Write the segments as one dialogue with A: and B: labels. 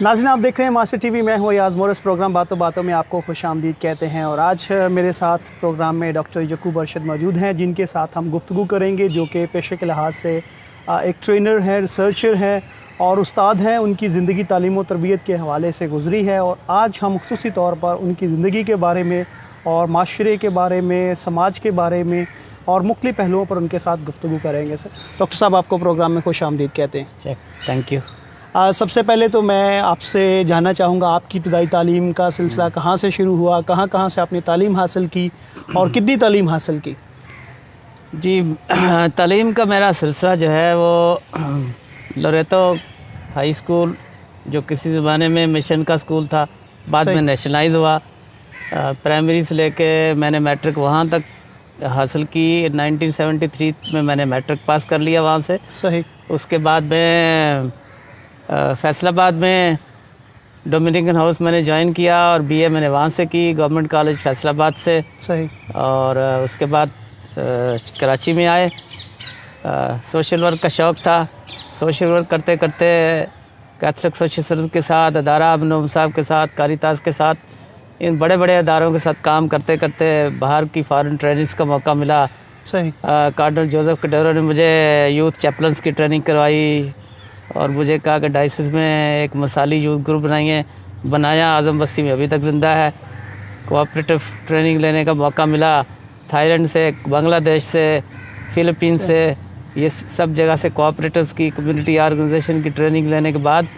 A: नाज़रीन, आप देख रहे हैं मास्टर टीवी। मैं हूँ याज़ मोरस। प्रोग्राम बातों बातों में आपको खुश आमदीद कहते हैं और आज मेरे साथ प्रोग्राम में डॉक्टर यकूब अरशद मौजूद हैं, जिनके साथ हम गुफ्तगू करेंगे, जो कि पेशे के लिहाज से एक ट्रेनर हैं, रिसर्चर हैं और उस्ताद हैं। उनकी ज़िंदगी तालीम व तरबियत के हवाले से गुज़री है और आज हम ख़ुसूसी तौर पर उनकी ज़िंदगी के बारे में और माशरे के बारे में, समाज के बारे में और मुख्तलिफ़ पहलुओं पर उनके साथ गुफ्तगू करेंगे। सर, डॉक्टर साहब, आपको प्रोग्राम में खुश आमदीद कहते हैं।
B: Thank you.
A: सबसे पहले तो मैं आपसे जानना चाहूँगा, आपकी इब्तदाई तालीम का सिलसिला कहाँ से शुरू हुआ, कहाँ से आपने तालीम हासिल की और कितनी तालीम हासिल की?
B: जी, तालीम का मेरा सिलसिला जो है वो लोरेतो हाई स्कूल, जो किसी ज़माने में मिशन का स्कूल था, बाद में नेशनलाइज हुआ। प्राइमरी से लेके मैंने मैट्रिक वहाँ तक हासिल की। 1973 में मैंने मैट्रिक पास कर लिया वहाँ से।
A: सही।
B: उसके बाद में फैसलाबाद में डोमिनिकन हाउस मैंने ज्वाइन किया और बीए मैंने वहाँ से की, गवर्नमेंट कॉलेज फैसलाबाद से।
A: सही।
B: और उसके बाद कराची में आए। सोशल वर्क का शौक़ था। सोशल वर्क करते करते कैथलिक सोशल सर्विस के साथ, अदारा अबन साहब के साथ, कारितास के साथ, इन बड़े बड़े अदारों के साथ काम करते करते बाहर की फ़ॉरेन ट्रेनिंग्स का मौका मिला।
A: सही।
B: कार्डिनल जोसेफ कडेरो ने मुझे यूथ चैपलन्स की ट्रेनिंग करवाई और मुझे कहा कि डायसिस में एक मसाली यूथ ग्रुप बनाया। आज़म बस्ती में अभी तक ज़िंदा है। कोऑपरेटिव ट्रेनिंग लेने का मौका मिला। थाईलैंड से, बांग्लादेश से, फ़िलिपीन से, ये सब जगह से कोऑपरेटिव्स की, कम्युनिटी ऑर्गेनाइजेशन की ट्रेनिंग लेने के बाद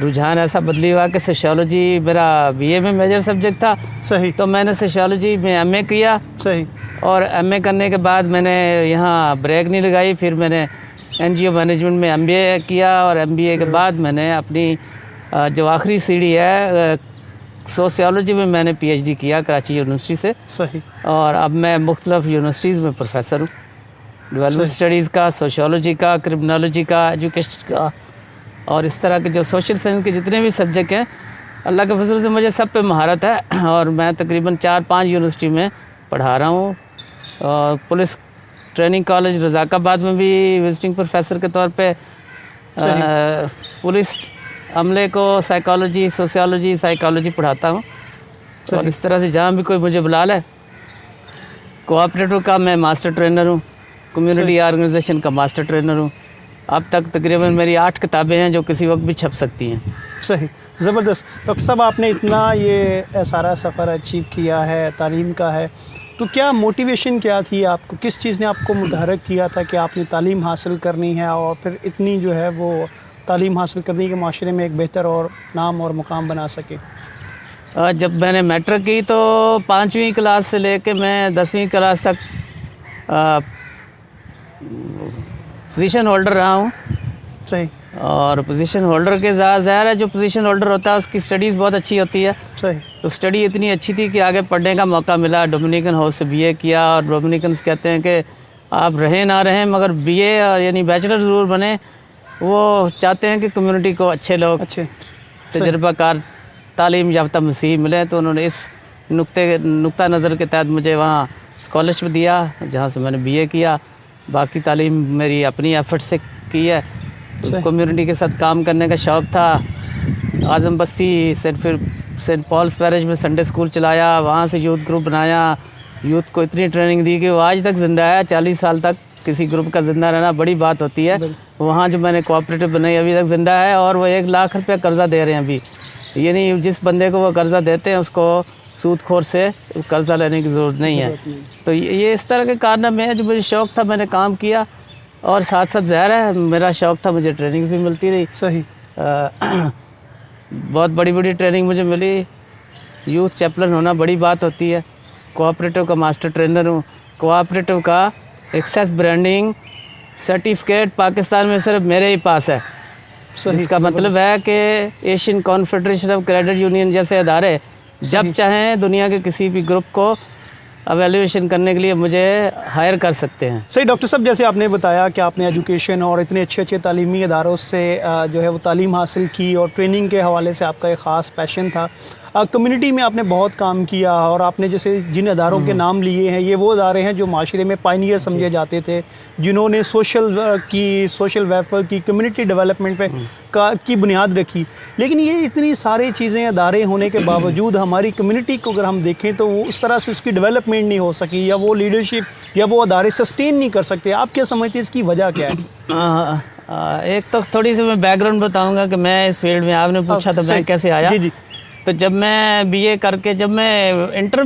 B: रुझान ऐसा बदली हुआ कि सोशियोलॉजी मेरा बीए में मेजर सब्जेक्ट था।
A: सही।
B: तो मैंने सोशियोलॉजी में एमए किया।
A: सही।
B: और एमए करने के बाद मैंने यहाँ ब्रेक नहीं लगाई, फिर मैंने एनजीओ मैनेजमेंट में एमबीए किया और एमबीए के बाद मैंने अपनी जो आखिरी सीढ़ी है सोशियोलॉजी में मैंने पीएचडी किया कराची यूनिवर्सिटी से।
A: सही।
B: और अब मैं मुख्तलिफ यूनिवर्सिटीज़ में प्रोफेसर हूँ, डेवलपमेंट स्टडीज़ का, सोशियोलॉजी का, क्रिमिनोलॉजी का, एजुकेशन का और इस तरह के जो सोशल साइंस के जितने भी सब्जेक्ट हैं, अल्लाह के फजल से मुझे सब पे महारत है और मैं तकरीबन 4-5 यूनिवर्सिटी में पढ़ा रहा हूँ। और पुलिस ट्रेनिंग कॉलेज रज़ाकाबाद में भी विजिटिंग प्रोफेसर के तौर पे पुलिस अमले को साइकोलॉजी, सोशियोलॉजी, साइकोलॉजी पढ़ाता हूँ। और इस तरह से जहाँ भी कोई मुझे बुला ले। कोऑपरेटिव का मैं मास्टर ट्रेनर हूँ, कम्युनिटी ऑर्गेनाइजेशन का मास्टर ट्रेनर हूँ। अब तक तकरीबन मेरी 8 किताबें हैं जो किसी वक्त भी छप सकती हैं।
A: सही, ज़बरदस्त। डॉक्टर साहब, आपने इतना ये सारा सफ़र अचीव किया है, तालीम का है, तो क्या मोटिवेशन क्या थी आपको? किस चीज़ ने आपको मुतहरक किया था कि आपने तालीम हासिल करनी है और फिर इतनी जो है वो तालीम हासिल करनी के माशरे में एक बेहतर और नाम और मुकाम बना सके?
B: जब मैंने मैट्रिक की तो 5वीं क्लास से लेके मैं 10वीं क्लास तक पोजीशन होल्डर रहा हूँ।
A: सही।
B: और पोजीशन होल्डर के ज़ाहिर है, जो पोजीशन होल्डर होता है उसकी स्टडीज़ बहुत अच्छी होती है।
A: सही।
B: तो स्टडी इतनी अच्छी थी कि आगे पढ़ने का मौका मिला। डोमिनिकन हाउस से बीए किया और डोमिनिकन्स कहते हैं कि आप रहें ना रहें मगर बीए यानी बैचलर ज़रूर बने। वो चाहते हैं कि कम्युनिटी को अच्छे लोग, अच्छे तजर्बाकार, तालीम याफ्ता मसीह मिले। तो उन्होंने इस नुक्ता नज़र के तहत मुझे वहाँ स्कॉलरशिप दिया, जहाँ से मैंने बीए किया। बाकी तालीम मेरी अपनी एफर्ट से की है। कम्युनिटी के साथ काम करने का शौक़ था। आज़म बस्ती सेंट पॉल्स पैरिश में संडे स्कूल चलाया, वहाँ से यूथ ग्रुप बनाया, यूथ को इतनी ट्रेनिंग दी कि वो आज तक ज़िंदा है। 40 साल तक किसी ग्रुप का ज़िंदा रहना बड़ी बात होती है। वहाँ जो मैंने कोऑपरेटिव बनाई अभी तक ज़िंदा है और वो 1 लाख रुपये कर्ज़ा दे रहे हैं अभी। यानी जिस बंदे को वो कर्ज़ा देते हैं उसको सूदखोर से कर्ज़ा लेने की ज़रूरत नहीं है। तो ये इस तरह के कारनामे हैं। जो मुझे शौक़ था मैंने काम किया और साथ साथ ज़ाहिर है मेरा शौक़ था, मुझे ट्रेनिंग्स भी मिलती रही।
A: सही।
B: बहुत बड़ी बड़ी ट्रेनिंग मुझे मिली। यूथ चैपलन होना बड़ी बात होती है। कोऑपरेटिव का मास्टर ट्रेनर हूँ। कोऑपरेटिव का एक्सेस ब्रांडिंग सर्टिफिकेट पाकिस्तान में सिर्फ मेरे ही पास है। इसका मतलब है कि Asian confederation of credit union जैसे अदारे जब चाहें दुनिया के किसी भी ग्रुप को एवेल्यूएशन करने के लिए मुझे हायर कर सकते हैं।
A: सही। डॉक्टर साहब, जैसे आपने बताया कि आपने एजुकेशन और इतने अच्छे अच्छे तालीमी इदारों से जो है वो तालीम हासिल की और ट्रेनिंग के हवाले से आपका एक ख़ास पैशन था। کمیونٹی میں آپ نے بہت کام کیا اور آپ نے جیسے جن اداروں کے نام لیے ہیں یہ وہ ادارے ہیں جو معاشرے میں پائنیئر سمجھے جاتے تھے، جنہوں نے سوشل ویلفیئر کی کمیونٹی ڈیولپمنٹ پہ کی بنیاد رکھی. لیکن یہ اتنی ساری چیزیں ادارے ہونے کے باوجود ہماری کمیونٹی کو اگر ہم دیکھیں تو وہ اس طرح سے اس کی ڈیولپمنٹ نہیں ہو سکی، یا وہ لیڈرشپ یا وہ ادارے سسٹین نہیں کر سکتے. آپ کیا سمجھتے ہیں اس کی وجہ کیا ہے؟
B: ایک تو تھوڑی سی میں بیک گراؤنڈ بتاؤں گا کہ میں اس فیلڈ میں، آپ نے پوچھا تو میں کیسے آیا.
A: جی جی.
B: تو جب میں بی اے کر کے، جب میں انٹر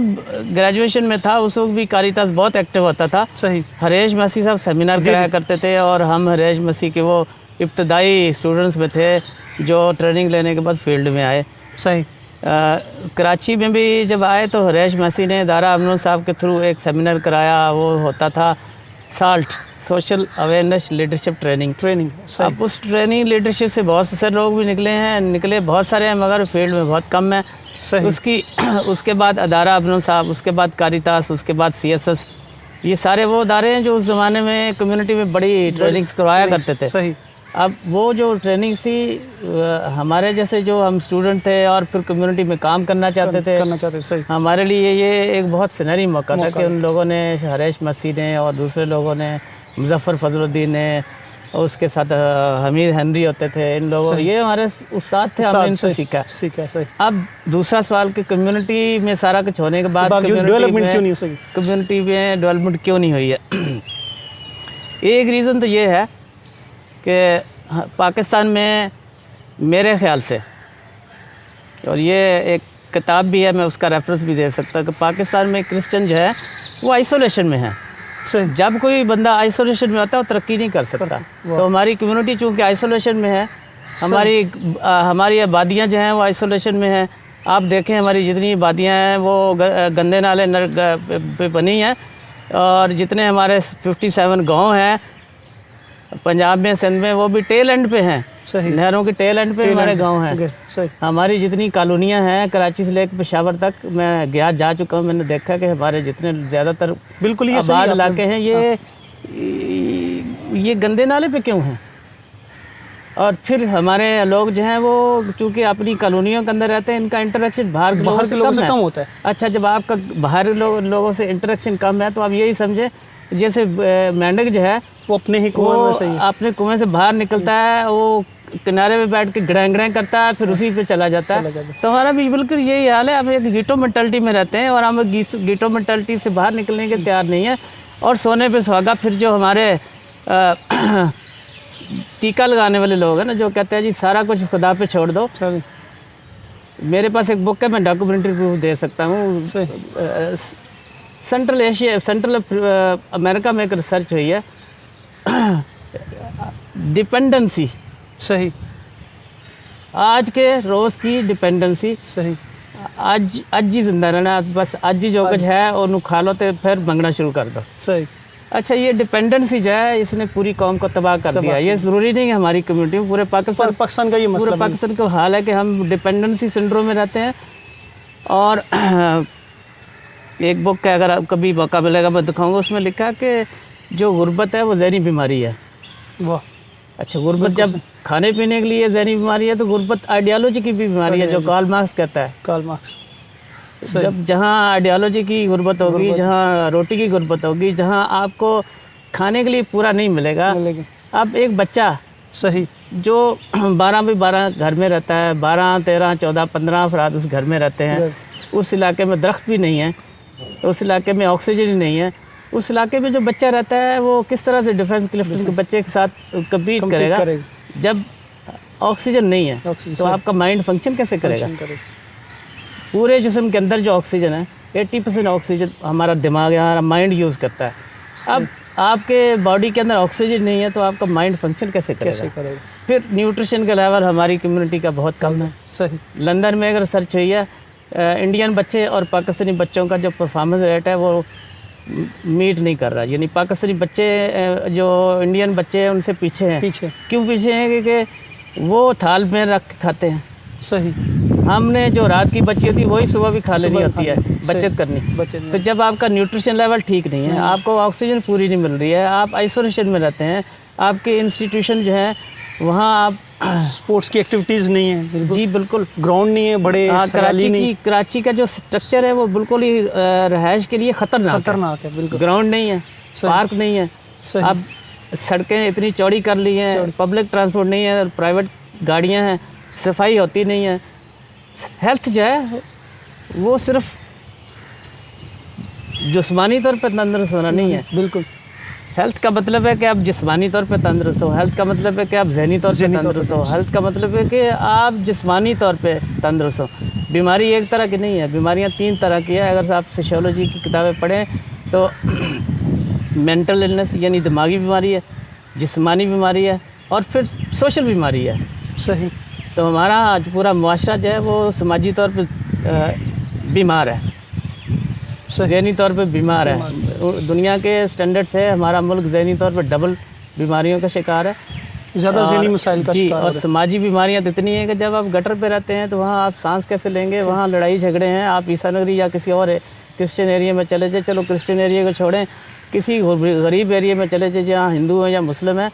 B: گریجویشن میں تھا، اس وقت بھی کاریتاس بہت ایکٹیو ہوتا تھا.
A: صحیح.
B: ہریش مسیح صاحب سیمینار کرایا کرتے تھے، اور ہم ہریش مسیح کے وہ ابتدائی اسٹوڈنٹس میں تھے جو ٹریننگ لینے کے بعد فیلڈ میں آئے.
A: صحیح.
B: کراچی میں بھی جب آئے تو ہریش مسیح نے دارا امنو صاحب کے تھرو ایک سیمینار کرایا. وہ ہوتا تھا salt, social awareness leadership training. اب اس ٹریننگ لیڈرشپ سے بہت سے لوگ بھی نکلے بہت سارے ہیں، مگر فیلڈ میں بہت کم ہیں. اس کے بعد ادارہ ابنو صاحب، اس کے بعد کاریتاس، اس کے بعد CSS، یہ سارے وہ ادارے ہیں جو اس زمانے میں کمیونٹی میں بڑی ٹریننگز کروایا کرتے تھے.
A: صحیح.
B: اب وہ جو ٹریننگ تھی، ہمارے جیسے جو ہم اسٹوڈنٹ تھے اور پھر کمیونٹی میں کام کرنا چاہتے تھے، ہمارے لیے یہ ایک بہت سنہری موقع تھا کہ ان لوگوں نے، ہریش مسیح نے اور دوسرے لوگوں نے، مظفر فضل الدین نے، اور اس کے ساتھ حمید ہنری ہوتے تھے، ان لوگوں، یہ ہمارے استاد تھے، ہم نے ان سے سیکھا. اب دوسرا سوال کہ کمیونٹی میں سارا کچھ ہونے کے بعد کمیونٹی میں ڈیولپمنٹ کیوں نہیں ہوئی ہے؟ ایک ریزن تو یہ ہے کہ پاکستان میں میرے خیال سے، اور یہ ایک کتاب بھی ہے، میں اس کا ریفرنس بھی دے سکتا ہوں، کہ پاکستان میں کرسچن جو ہے وہ آئسولیشن میں ہے. جب کوئی بندہ آئسولیشن میں ہوتا ہے وہ ترقی نہیں کر سکتا. تو ہماری کمیونٹی چونکہ آئسولیشن میں ہے، ہماری آبادیاں جو ہیں وہ آئسولیشن میں ہیں. آپ دیکھیں ہماری جتنی آبادیاں ہیں وہ گندے نالے پہ بنی ہیں، اور جتنے ہمارے 57 گاؤں ہیں پنجاب میں، سندھ میں، وہ بھی ٹیل اینڈ پہ ہیں. نہروں کے ٹیل اینڈ پہ ہمارے گاؤں ہیں. ہماری جتنی کالونیاں ہیں کراچی سے لے کے پشاور تک، میں جا چکا ہوں، میں نے دیکھا کہ ہمارے جتنے زیادہ تر آباد علاقے ہیں یہ گندے نالے پہ کیوں ہیں؟ اور پھر ہمارے لوگ جو ہیں وہ چونکہ اپنی کالونیوں کے اندر رہتے ہیں، ان کا انٹریکشن باہر کے لوگوں سے کم ہوتا ہے. اچھا، جب آپ کا باہر لوگوں سے انٹریکشن کم ہے تو آپ یہی سمجھیں جیسے مینڈک جو ہے وہ اپنے کنویں سے باہر نکلتا ہے، وہ کنارے پہ بیٹھ کے گڑیں کرتا ہے، پھر اسی پہ چلا جاتا ہے. تو ہمارا بھی بالکل یہی حال ہے. ہم ایک گیٹو مینٹلٹی میں رہتے ہیں، اور ہم گیٹو مینٹلٹی سے باہر نکلنے کے تیار نہیں ہیں. اور سونے پہ سہاگا پھر جو ہمارے ٹیکا لگانے والے لوگ ہیں نا، جو کہتے ہیں جی سارا کچھ خدا پہ چھوڑ دو. میرے پاس ایک بک ہے، میں ڈاکومنٹری پروف دے سکتا ہوں. سینٹرل امریکہ میں ایک ریسرچ ہوئی ہے، ڈپینڈنسی.
A: صحیح.
B: آج کے روز کی ڈپینڈنسی.
A: صحیح.
B: اج ہی زندہ رہنا، بس اج ہی جو کچھ ہے اور کھا لو تو پھر منگنا شروع کر دو.
A: صحیح.
B: اچھا، یہ ڈپینڈنسی جو ہے اس نے پوری قوم کو تباہ کر دیا. یہ ضروری نہیں کہ ہماری کمیونٹی میں، پورے پاکستان کا یہ مسئلہ، پورے پاکستان کا حال ہے کہ ہم ڈپینڈنسی سنڈروم میں رہتے ہیں. اور ایک بک ہے، اگر کبھی موقع ملے گا میں دکھاؤں گا، اس میں لکھا کہ جو غربت ہے وہ ذہنی بیماری ہے. واہ. اچھا، غربت جب کھانے پینے کے لیے ذہنی بیماری ہے تو غربت آئیڈیالوجی کی بھی بیماری ہے، جو کارل مارکس کہتا ہے. جہاں آئیڈیالوجی کی غربت ہوگی، جہاں روٹی کی غربت ہوگی، جہاں آپ کو کھانے کے لیے پورا نہیں ملے گا. اب ایک بچہ جو 12x12 گھر میں رہتا ہے، 12 13 14 15 افراد اس گھر میں رہتے ہیں، اس علاقے میں درخت بھی نہیں ہے، اس علاقے میں آکسیجن ہی نہیں ہے، اس علاقے میں جو بچہ رہتا ہے وہ کس طرح سے ڈیفنس کلفٹن کے بچے کے ساتھ کمپیٹ کرے گا جب آکسیجن نہیں ہے؟ تو آپ کا مائنڈ فنکشن کیسے کرے گا؟ پورے جسم کے اندر جو آکسیجن ہے 80% آکسیجن ہمارا دماغ ہے، ہمارا مائنڈ یوز کرتا ہے. اب آپ کے باڈی کے اندر آکسیجن نہیں ہے تو آپ کا مائنڈ فنکشن کیسے کرے گا؟ پھر نیوٹریشن کا لیول ہماری کمیونٹی کا بہت کم ہے.
A: صحیح.
B: لندن میں ایک ریسرچ ہوئی ہے، انڈین بچے اور پاکستانی بچوں کا جو پرفارمنس ریٹ ہے وہ میٹ نہیں کر رہا. یعنی پاکستانی بچے جو انڈین بچے ہیں ان سے پیچھے ہیں. کیوں پیچھے ہیں؟ کیونکہ وہ تھال میں رکھ کے کھاتے ہیں.
A: صحیح.
B: ہم نے جو رات کی بچی ہوتی ہے وہی صبح بھی کھا لینی ہوتی ہے، بچت کرنی. تو جب آپ کا نیوٹریشن لیول ٹھیک نہیں ہے، آپ کو آکسیجن پوری نہیں مل رہی ہے، آپ آئسولیشن میں رہتے ہیں، آپ کے انسٹیٹیوشن جو ہیں वहाँ आप
A: स्पोर्ट्स की एक्टिविटीज़ नहीं है, बिल्कुल
B: जी बिल्कुल
A: ग्राउंड नहीं है, बड़े सराली नहीं,
B: कराची का जो स्ट्रक्चर है वो बिल्कुल ही रहायश के लिए
A: खतरनाक है, बिल्कुल
B: ग्राउंड नहीं है, पार्क नहीं है,
A: सही
B: अब सड़कें इतनी चौड़ी कर ली हैं, पब्लिक ट्रांसपोर्ट नहीं है, प्राइवेट गाड़ियाँ हैं, सफाई होती नहीं है। हेल्थ जो है वो सिर्फ जिस्मानी तौर पर तंदुरुस्त होना नहीं है,
A: बिल्कुल
B: हेल्थ का मतलब है कि आप जिस्मानी तौर पे तंदुरुस्त हो, हेल्थ का मतलब है कि आप जहनी तौर पे तंदुरुस्त हो, हेल्थ का मतलब है कि आप जिस्मानी तौर पे तंदुरुस्त हो। बीमारी एक तरह की नहीं है, बीमारियां 3 तरह की है। अगर आप सोशियोलॉजी की किताबें पढ़ें तो मेंटल इलनेस यानी दिमागी बीमारी है, जिस्मानी बीमारी है और फिर सोशल बीमारी है।
A: सही।
B: तो हमारा आज पूरा मुआशरा जो है वो समाजी तौर पर बीमार है, ज़हनी तौर पे बीमार है। दुनिया के स्टैंडर्ड से हमारा मुल्क ज़हनी तौर पे डबल बीमारियों का शिकार है,
A: ज़्यादा ज़हनी मसाइल का
B: जी।
A: शिकार
B: और समाजी बीमारियां इतनी हैं कि जब आप गटर पे रहते हैं तो वहाँ आप सांस कैसे लेंगे, वहाँ लड़ाई झगड़े हैं। आप ईसा नगरी या किसी और क्रिश्चियन एरिया में चले जाए, चलो क्रिश्चियन एरिया को छोड़ें, किसी गरीब एरिया में चले जाए जहाँ हिंदू हैं या मुस्लिम हैं,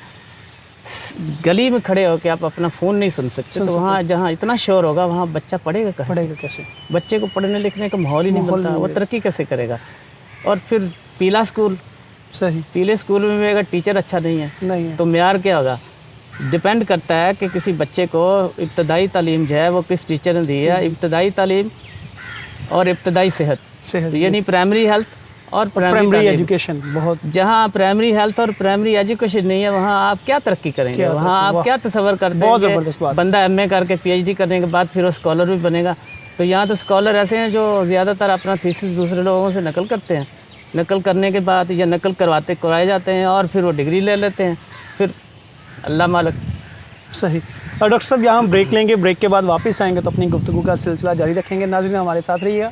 B: गली में खड़े होकर आप अपना फ़ोन नहीं सुन सकते। तो वहाँ जहाँ इतना शोर होगा वहाँ बच्चा पढ़ेगा
A: कैसे?
B: बच्चे को पढ़ने लिखने का माहौल ही नहीं मिलता, वो तरक्की कैसे करेगा। और फिर पीला स्कूल,
A: सही,
B: पीले स्कूल में भी अगर टीचर अच्छा नहीं है तो म्यार क्या होगा? डिपेंड करता है कि किसी बच्चे को इब्तदाई तालीम जो है वो किस टीचर ने दी है। इब्तदाई तालीम और इब्तदाई सेहत यानी प्राइमरी हेल्थ और प्राइमरी
A: एजुकेशन। बहुत
B: जहाँ प्राइमरी हेल्थ और प्राइमरी एजुकेशन नहीं है वहाँ आप क्या तरक्की करेंगे? वहाँ आप क्या तस्वर करते हैं? बंदा MA करके PhD करने के बाद फिर वो स्कॉलर भी बनेगा। तो यहाँ तो स्कॉलर ऐसे हैं जो ज़्यादातर अपना थीसिस दूसरे लोगों से नकल करते हैं, नकल करने के बाद या नकल करवाए जाते हैं और फिर वो डिग्री ले लेते हैं, फिर अल्लाह मालिक।
A: सही। और डॉक्टर साहब यहाँ हम ब्रेक लेंगे, ब्रेक के बाद वापस आएंगे तो अपनी गुफ्तगू का सिलसिला जारी रखेंगे। नाज़रीन हमारे साथ रहिएगा।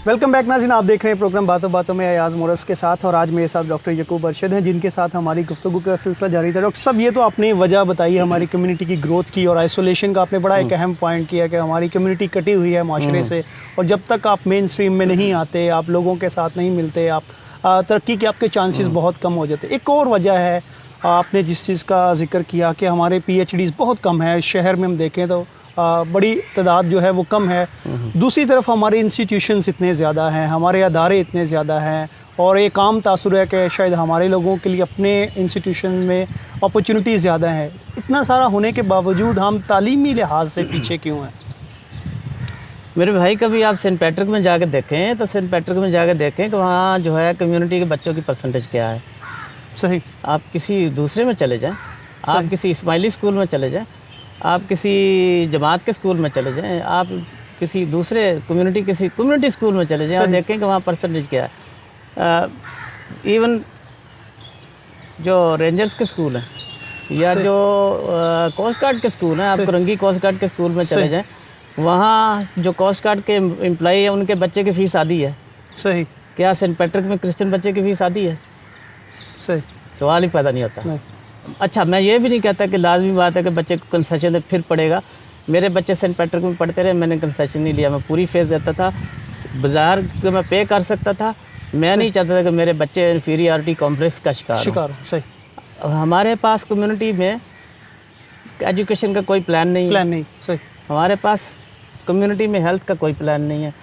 A: वेलकम बैक नाज़रीन, आप देख रहे हैं प्रोग्राम बातों बातों में अयाज़ मोरस के साथ, और आज मेरे साथ डॉक्टर यकूब अरशद हैं जिनके साथ हमारी गुफ्तगू का सिलसिला जारी था। डॉक्टर साहब, ये तो आपने वजह बताई हमारी कम्युनिटी की ग्रोथ की, और आइसोलेशन का आपने बड़ा एक अहम पॉइंट किया कि हमारी कम्युनिटी कटी हुई है माशरे से, और जब तक आप मेन स्ट्रीम में नहीं आते, आप लोगों के साथ नहीं मिलते, आप तरक्की के आपके चांसेस बहुत कम हो जाते। एक और वजह है, आपने जिस चीज़ का जिक्र किया कि हमारे PhDs बहुत कम है शहर में, हम देखें तो बड़ी तादाद जो है वो कम है। दूसरी तरफ हमारे इंस्टीट्यूशंस इतने ज़्यादा हैं, हमारे अदारे इतने ज़्यादा हैं, और एक आम तासुर है कि शायद हमारे लोगों के लिए अपने इंस्टीट्यूशन में अपॉर्चुनिटी ज़्यादा है। इतना सारा होने के बावजूद हम तालीमी लिहाज से पीछे क्यों हैं?
B: मेरे भाई, कभी आप सेंट पैट्रिक में जाकर देखें तो सेंट पैट्रिक में जाकर देखें कि वहाँ जो है कम्युनिटी के बच्चों की परसेंटेज क्या है।
A: सही।
B: आप किसी दूसरे में चले जाएं, आप किसी इस्माइली स्कूल में चले जाएं, आप किसी जमात के स्कूल में चले जाएं, आप किसी दूसरे कम्युनिटी स्कूल में चले जाएं, आप देखें कि वहाँ परसेंटेज क्या है। इवन जो रेंजर्स के स्कूल हैं या जो कोस्ट गार्ड के स्कूल हैं, आप करंगी कोस्ट गार्ड के स्कूल में चले जाएं, वहाँ जो कोस्ट गार्ड के एम्प्लॉई हैं उनके बच्चे की फ़ीस आधी है।
A: सही।
B: क्या सेंट पैट्रिक में क्रिश्चियन बच्चे की फ़ीस आधी है?
A: सही।
B: सवाल ही पैदा नहीं होता। अच्छा, मैं ये भी नहीं कहता कि लाजमी बात है कि बच्चे को कंसेशन फिर पड़ेगा। मेरे बच्चे सेंट पैट्रिक में पढ़ते रहे, मैंने कंसेशन नहीं लिया, मैं पूरी फीस देता था, बाज़ार को मैं पे कर सकता था। मैं नहीं चाहता था कि मेरे बच्चे इन्फीरियरिटी कॉम्प्लेक्स का शिकार।
A: सही।
B: हमारे पास कम्युनिटी में एजुकेशन का कोई प्लान नहीं।
A: सही।
B: हमारे पास कम्युनिटी में हेल्थ का कोई प्लान नहीं है।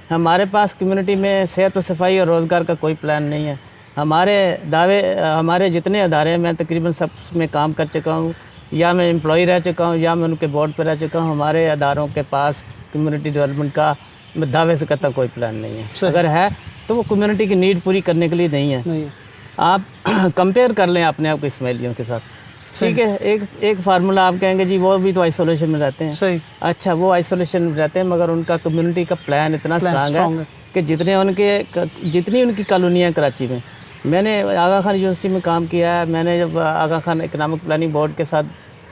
B: हमारे पास कम्युनिटी में सेहत व सफाई और रोज़गार का कोई प्लान नहीं है। हमारे जितने अदारे हैं मैं तकरीबन सब में काम कर चुका हूँ, या मैं एम्प्लॉई रह चुका हूँ या मैं उनके बोर्ड पर रह चुका हूँ। हमारे अदारों के पास कम्युनिटी डेवलपमेंट का मैं दावे से कहता कोई प्लान नहीं है। अगर है तो वो कम्युनिटी की नीड पूरी करने के लिए नहीं है। आप कंपेयर कर लें अपने आप को इस्माइलियों के साथ, ठीक है। एक फार्मूला आप कहेंगे जी वो भी तो आइसोलेशन में रहते हैं।
A: सही।
B: अच्छा, वो आइसोलेशन में रहते हैं मगर उनका कम्युनिटी का प्लान इतना स्ट्रांग है कि जितनी उनकी कॉलोनियाँ कराची में, मैंने आगा खान यूनिवर्सिटी में काम किया है, मैंने जब आगा खान इकनॉमिक प्लानिंग बोर्ड के साथ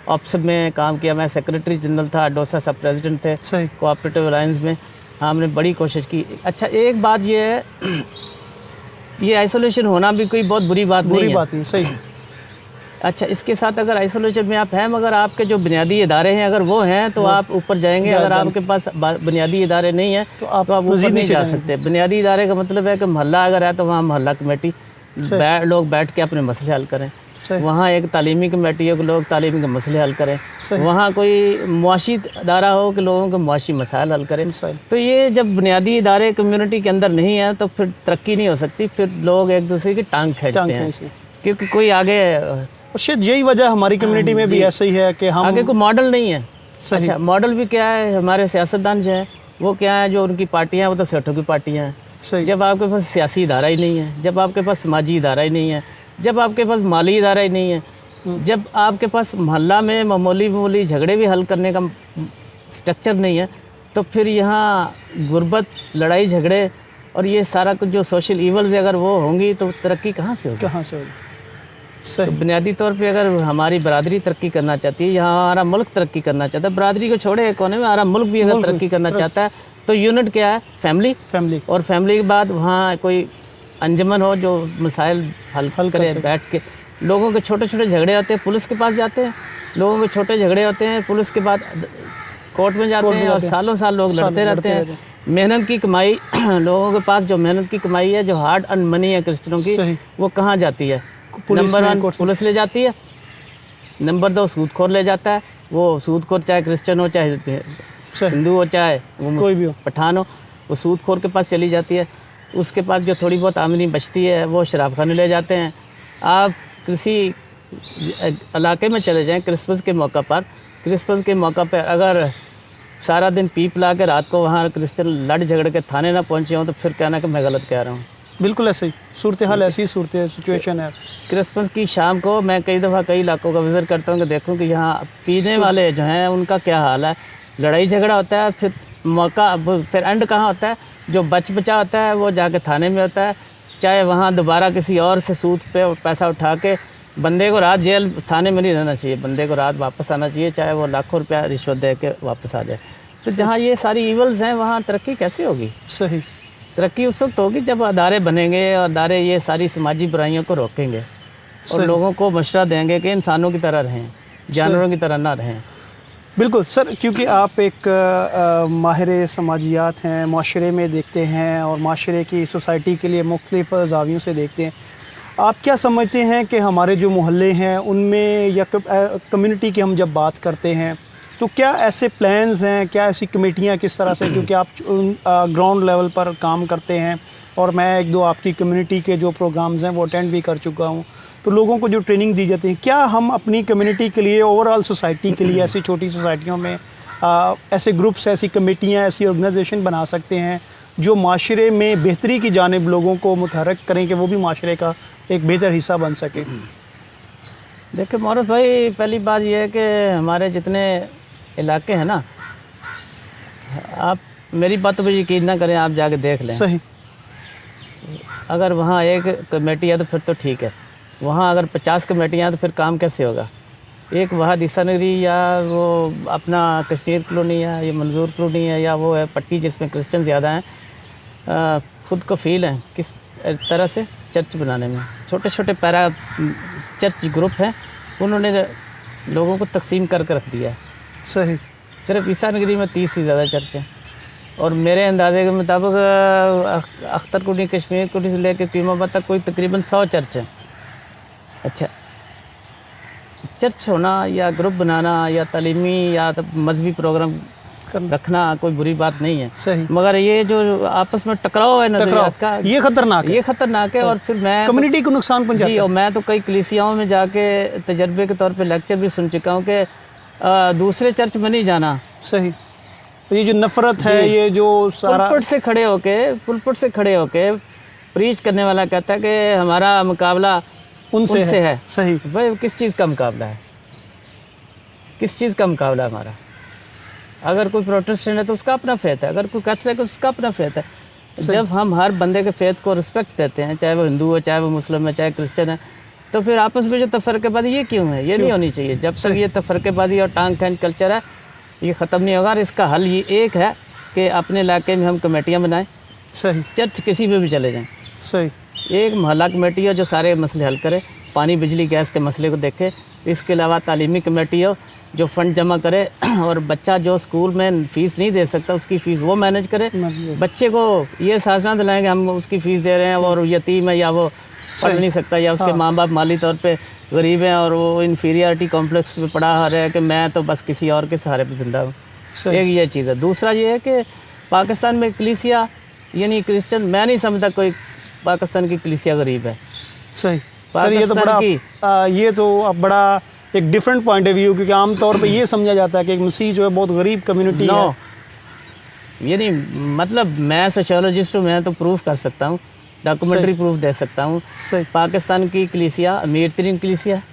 B: ऑप्स में काम किया, मैं सेक्रेटरी जनरल था, डोसा सब प्रेसिडेंट थे कोऑपरेटिव अलायंस में, हमने बड़ी कोशिश की। अच्छा, एक बात ये है, ये आइसोलेशन होना भी कोई बहुत बुरी बात नहीं है।
A: सही।
B: اچھا اس کے ساتھ اگر آئسولیشن میں آپ ہیں مگر آپ کے جو بنیادی ادارے ہیں اگر وہ ہیں تو آپ اوپر جائیں گے، اگر آپ کے پاس بنیادی ادارے نہیں ہیں تو آپ اوپر نہیں جا سکتے۔ بنیادی ادارے کا مطلب ہے کہ محلہ اگر ہے تو وہاں محلہ کمیٹی لوگ بیٹھ کے اپنے مسئلے حل کریں، وہاں ایک تعلیمی کمیٹی ہو کہ لوگ تعلیمی کے مسئلے حل کریں، وہاں کوئی معاشی ادارہ ہو کہ لوگوں کے معاشی مسائل حل کریں۔ تو یہ جب بنیادی ادارے کمیونٹی کے اندر نہیں ہیں تو پھر ترقی نہیں ہو سکتی، پھر لوگ ایک دوسرے کی ٹانگ کھینچتے ہیں کیونکہ کوئی آگے،
A: اور شاید یہی وجہ ہماری کمیونٹی میں بھی ایسا ہی ہے کہ ہم
B: آگے کوئی ماڈل نہیں ہے۔ اچھا ماڈل بھی کیا ہے، ہمارے سیاستدان جو ہیں وہ کیا ہے، جو ان کی پارٹیاں ہیں وہ تو سیٹوں کی پارٹیاں ہیں۔ جب آپ کے پاس سیاسی ادارہ ہی نہیں ہے، جب آپ کے پاس سماجی ادارہ ہی نہیں ہے، جب آپ کے پاس مالی ادارہ ہی نہیں ہے، جب آپ کے پاس محلہ میں معمولی جھگڑے بھی حل کرنے کا سٹرکچر نہیں ہے، تو پھر یہاں غربت، لڑائی جھگڑے اور یہ سارا کچھ جو سوشل ایولز اگر وہ ہوں گی تو ترقی کہاں سے ہوگی؟ تو بنیادی طور پہ اگر ہماری برادری ترقی کرنا چاہتی ہے، یہاں ہمارا ملک ترقی کرنا چاہتا ہے، برادری کو چھوڑے ایک کونے میں ہمارا ملک بھی اگر ترقی کرنا چاہتا ہے تو یونٹ کیا ہے؟ فیملی، اور فیملی کے بعد وہاں کوئی انجمن ہو جو مسائل حل کرے، بیٹھ کے لوگوں کے چھوٹے چھوٹے جھگڑے ہوتے ہیں پولیس کے پاس جاتے ہیں، لوگوں کے چھوٹے جھگڑے ہوتے ہیں پولیس کے بعد کورٹ میں جاتے ہیں اور سالوں سال لوگ لڑتے رہتے ہیں۔ محنت کی کمائی، لوگوں کے پاس جو محنت کی کمائی ہے، جو ہارڈ ارن منی ہے کرسچنوں کی، وہ کہاں جاتی ہے؟ نمبر 1 پولیس لے جاتی ہے، نمبر 2 سود خور لے جاتا ہے، وہ سود خور چاہے کرسچن ہو، چاہے ہندو ہو، چاہے وہ کوئی بھی پٹھان ہو، وہ سود خور کے پاس چلی جاتی ہے۔ اس کے پاس جو تھوڑی بہت آمدنی بچتی ہے وہ شراب خانے لے جاتے ہیں۔ آپ کسی علاقے میں چلے جائیں کرسمس کے موقع پر اگر سارا دن پی پلا کے رات کو وہاں کرسچن لڑ جھگڑ کے تھانے نہ پہنچے ہوں تو پھر کہنا کہ میں غلط کہہ رہا ہوں۔
A: بالکل ایسے ہی صورتحال، ایسی سچویشن ہے۔
B: کرسمس کی شام کو میں کئی دفعہ کئی علاقوں کا وزٹ کرتا ہوں کہ دیکھوں کہ یہاں پینے والے جو ہیں ان کا کیا حال ہے، لڑائی جھگڑا ہوتا ہے، پھر اینڈ کہاں ہوتا ہے؟ جو بچا ہوتا ہے وہ جا کے تھانے میں ہوتا ہے، چاہے وہاں دوبارہ کسی اور سے سود پہ پیسہ اٹھا کے بندے کو رات جیل تھانے میں نہیں رہنا چاہیے، بندے کو رات واپس آنا چاہیے، چاہے وہ لاکھوں روپیہ رشوت دے کے واپس آ جائے۔ تو جہاں یہ ساری ایولز ہیں وہاں ترقی کیسے ہوگی؟
A: صحیح،
B: ترقی اس وقت ہوگی جب ادارے بنیں گے اور ادارے یہ ساری سماجی برائیوں کو روکیں گے اور لوگوں کو مشورہ دیں گے کہ انسانوں کی طرح رہیں، جانوروں کی طرح نہ رہیں۔
A: بالکل سر، کیونکہ آپ ایک ماہر سماجیات ہیں، معاشرے میں دیکھتے ہیں اور معاشرے کی سوسائٹی کے لیے مختلف زاویوں سے دیکھتے ہیں، آپ کیا سمجھتے ہیں کہ ہمارے جو محلے ہیں ان میں یا کمیونٹی کی ہم جب بات کرتے ہیں تو کیا ایسے پلانز ہیں، کیا ایسی کمیٹیاں کس طرح سے، کیونکہ آپ گراؤنڈ لیول پر کام کرتے ہیں اور میں 1-2 آپ کی کمیونٹی کے جو پروگرامز ہیں وہ اٹینڈ بھی کر چکا ہوں، تو لوگوں کو جو ٹریننگ دی جاتی ہے، کیا ہم اپنی کمیونٹی کے لیے، اوور آل سوسائٹی کے لیے ایسی چھوٹی سوسائٹیوں میں ایسے گروپس، ایسی کمیٹیاں، ایسی آرگنائزیشن بنا سکتے ہیں جو معاشرے میں بہتری کی جانب لوگوں کو متحرک کریں کہ وہ بھی معاشرے کا ایک بہتر حصہ بن سکے؟
B: دیکھیں معروف بھائی، پہلی بات یہ ہے کہ ہمارے جتنے علاقے ہیں نا، آپ میری باتوں پہ یقین نہ کریں، آپ جا کے دیکھ لیں۔
A: صحیح،
B: اگر وہاں ایک کمیٹی ہے تو پھر تو ٹھیک ہے، وہاں اگر 50 کمیٹیاں ہیں تو پھر کام کیسے ہوگا؟ ایک وہاں عیسیٰ نگری یا وہ اپنا کشمیر کالونی ہے، یہ منظور کالونی ہے، یا وہ ہے پٹی جس میں کرسچن زیادہ ہیں، خود کفیل ہیں کس طرح سے چرچ بنانے میں، چھوٹے چھوٹے پیرا چرچ گروپ ہیں، انہوں نے لوگوں کو تقسیم کر کے رکھ دیا ہے۔
A: صحیح،
B: صرف عیسیٰ نگری میں 30 سے زیادہ چرچ ہیں، اور میرے اندازے کے مطابق اختر کالونی، کشمیر کالونی سے لے کے قیم آباد تک کوئی تقریباً 100 چرچ ہیں۔ اچھا، چرچ ہونا یا گروپ بنانا یا تعلیمی یا مذہبی پروگرام رکھنا کوئی بری بات نہیں ہے،
A: صحیح،
B: مگر یہ جو آپس میں ٹکراؤ ہے نظریات کا،
A: یہ خطرناک ہے،
B: اور پھر میں
A: کمیونٹی کو نقصان پہنچاتا ہے۔
B: جی، اور میں تو کئی کلیسیاؤں میں جا کے تجربے کے طور پہ لیکچر بھی سن چکا ہوں کہ دوسرے چرچ میں نہیں جانا۔
A: صحیح، یہ جو نفرت ہے، یہ جو سارا
B: پلپٹ سے کھڑے ہو کے پریچ کرنے والا کہتا ہے کہ ہمارا مقابلہ ان سے ہے۔
A: صحیح،
B: بھائی کس چیز کا مقابلہ ہے؟ کس چیز کا مقابلہ ہے ہمارا؟ اگر کوئی پروٹسٹنٹ ہے تو اس کا اپنا فیتھ ہے، اگر کوئی کیتھولک ہے تو اس کا اپنا فیتھ ہے۔ جب ہم ہر بندے کے فیتھ کو رسپیکٹ دیتے ہیں، چاہے وہ ہندو ہو، چاہے وہ مسلم ہے، چاہے کرسچن ہے، تو پھر آپس میں جو تفرقہ بازی یہ کیوں ہے؟ یہ نہیں ہونی چاہیے۔ جب تک یہ تفرقہ بازی اور ٹانگ کھینچ کلچر ہے یہ ختم نہیں ہوگا، اور اس کا حل یہ ایک ہے کہ اپنے علاقے میں ہم کمیٹیاں بنائیں۔
A: صحیح،
B: چرچ کسی پہ بھی چلے جائیں،
A: صحیح،
B: ایک محلہ کمیٹی ہے جو سارے مسئلے حل کرے، पानी बिजली गैस के मसले को देखे। इसके अलावा तालीमी कमेटी हो जो फ़ंड जमा करे और बच्चा जो स्कूल में फ़ीस नहीं दे सकता उसकी फ़ीस वो मैनेज करे। बच्चे को ये एहसास ना दिलाएं कि हम उसकी फ़ीस दे रहे हैं और यतीम है या वो पढ़ नहीं सकता या उसके माँ बाप माली तौर पे गरीब हैं और वो इन्फीरियरिटी कॉम्प्लेक्स में पड़ा आ रहा है कि मैं तो बस किसी और के सहारे पे ज़िंदा हूँ। एक ये चीज़ है। दूसरा ये है कि पाकिस्तान में कलीसिया यानी क्रिश्चियन, मैं नहीं समझता कोई पाकिस्तान की कलीसिया गरीब है।
A: सही सर, ये तो बड़ा ये तो अब बड़ा एक डिफरेंट पॉइंट ऑफ व्यू, क्योंकि आम तौर पे ये समझा जाता है कि एक मसीह जो है बहुत गरीब कम्युनिटी है।
B: ये नहीं, मतलब मैं सोशियोलॉजिस्ट हूँ, मैं तो प्रूफ कर सकता हूँ, डॉक्यूमेंट्री प्रूफ दे सकता हूँ। पाकिस्तान की कलीसिया अमीर तरीन कलीसिया है।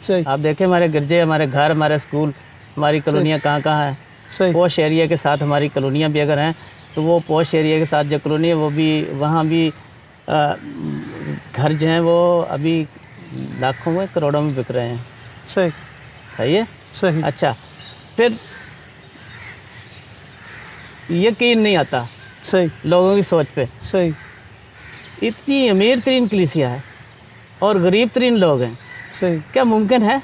A: सही।
B: आप देखें हमारे गिरजे, हमारे घर, हमारे स्कूल, हमारी कॉलोनियाँ कहाँ कहाँ हैं।
A: सही।
B: पोश एरिया के साथ हमारी कॉलोनियाँ भी अगर हैं तो वो पोश एरिया के साथ जो कॉलोनी है वो भी, वहाँ भी घर जो हैं वो अभी लाखों में करोड़ों में बिक रहे हैं।
A: सही।
B: सही है।
A: सही।
B: अच्छा, फिर यकीन नहीं आता
A: सही
B: लोगों की सोच पे।
A: सही।
B: इतनी अमीर तरीन कलीसिया है और गरीब तरीन लोग हैं।
A: सही।
B: क्या मुमकिन है?